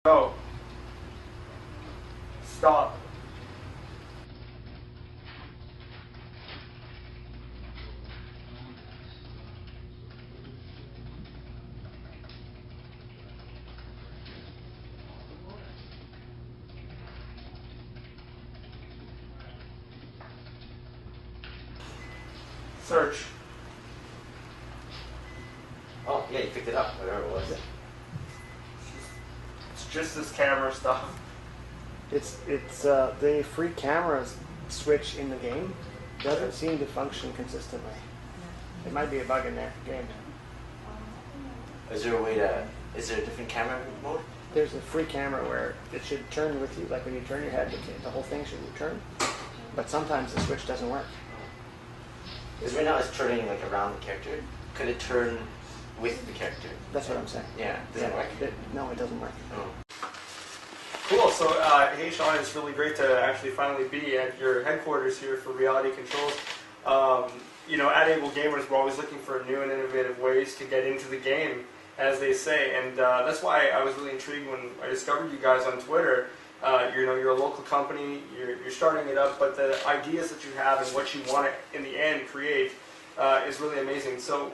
Go. Stop. Search. Oh, yeah, you picked it up, whatever it was. It's just this camera stuff. It's the free cameras switch in the game doesn't seem to function consistently. It might be a bug in their game. Is there a way to? Is there a different camera mode? There's a free camera where it should turn with you, like when you turn your head, the whole thing should turn. But sometimes the switch doesn't work. Because right now it's turning like around the character. Could it turn with the character? That's what I'm saying. Yeah, does it work? No, it doesn't work. Oh. Cool. So, hey, Sean, it's really great to actually finally be at your headquarters here for Reality Controls. You know, at AbleGamers, we're always looking for new and innovative ways to get into the game, as they say, and that's why I was really intrigued when I discovered you guys on Twitter. You're a local company, you're starting it up, but the ideas that you have and what you want to, in the end, create is really amazing. So,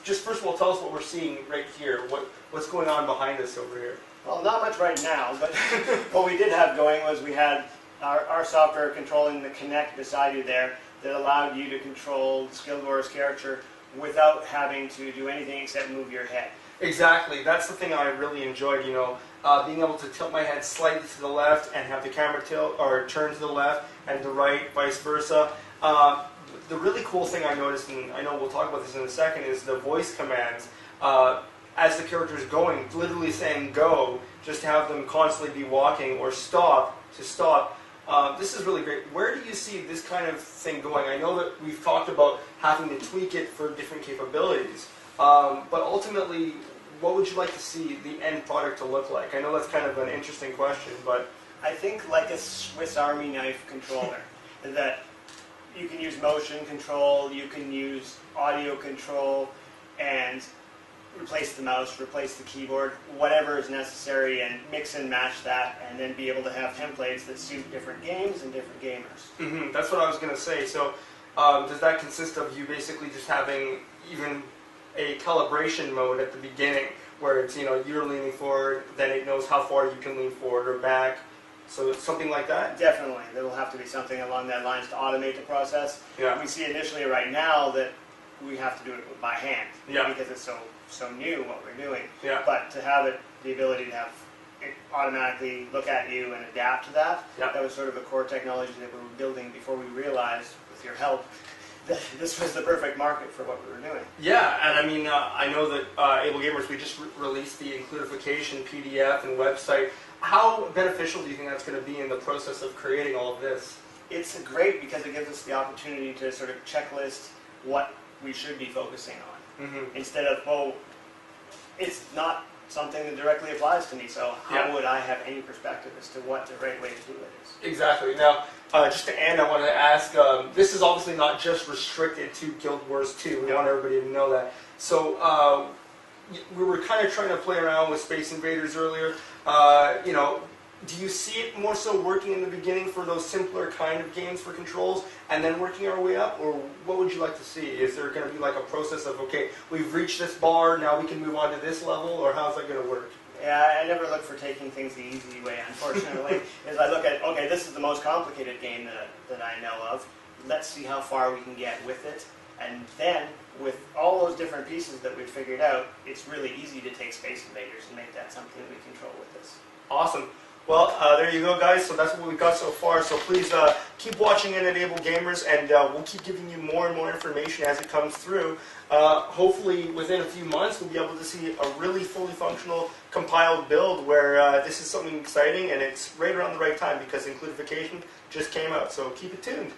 just first of all, tell us what we're seeing right here. What's going on behind us over here? Well, not much right now, but what we did have going was we had our software controlling the Kinect beside you there that allowed you to control Skilled Warrior's character without having to do anything except move your head. Exactly. That's the thing I really enjoyed, you know, being able to tilt my head slightly to the left and have the camera tilt or turn to the left and the right, vice versa. The really cool thing I noticed, and I know we'll talk about this in a second, is the voice commands. As the character is going, literally saying go, just to have them constantly be walking, or stop to stop. This is really great. Where do you see this kind of thing going? I know that we've talked about having to tweak it for different capabilities, but ultimately, what would you like to see the end product to look like? I know that's kind of an interesting question, but I think like a Swiss Army knife controller, that you can use motion control, you can use audio control, and replace the mouse, replace the keyboard, whatever is necessary, and mix and match that, and then be able to have templates that suit different games and different gamers. That's what I was going to say. So does that consist of you basically just having even a calibration mode at the beginning where it's, you know, you're leaning forward, then it knows how far you can lean forward or back? So it's something like that? Definitely. There will have to be something along that lines to automate the process. Yeah. We see initially right now that we have to do it by hand, yeah, because it's so new what we're doing. Yeah. But to have it, the ability to have it automatically look at you and adapt to that, yeah, that was sort of a core technology that we were building before we realized, with your help, that this was the perfect market for what we were doing. Yeah, and I mean, I know that AbleGamers, we just released the includification PDF and website. How beneficial do you think that's going to be in the process of creating all of this? It's great because it gives us the opportunity to sort of checklist what we should be focusing on. Instead of, oh, it's not something that directly applies to me, so how would I have any perspective as to what the right way to do it is? Exactly. Now, just to end, I want to ask, this is obviously not just restricted to Guild Wars 2. We want everybody to know that. So, we were kind of trying to play around with Space Invaders earlier. You know, do you see it more so working in the beginning for those simpler kind of games for controls, and then working our way up, or what would you like to see? Is there going to be like a process of, okay, we've reached this bar, now we can move on to this level, or how's that going to work? Yeah, I never look for taking things the easy way, unfortunately. Is I look at, okay, this is the most complicated game that I know of. Let's see how far we can get with it. And then, with all those different pieces that we've figured out, it's really easy to take Space Invaders and make that something that we control with this. Awesome. Well, there you go, guys. So that's what we've got so far. So please keep watching in at AbleGamers, and we'll keep giving you more and more information as it comes through. Hopefully, within a few months, we'll be able to see a really fully functional compiled build where this is something exciting, and it's right around the right time because includification just came out. So keep it tuned.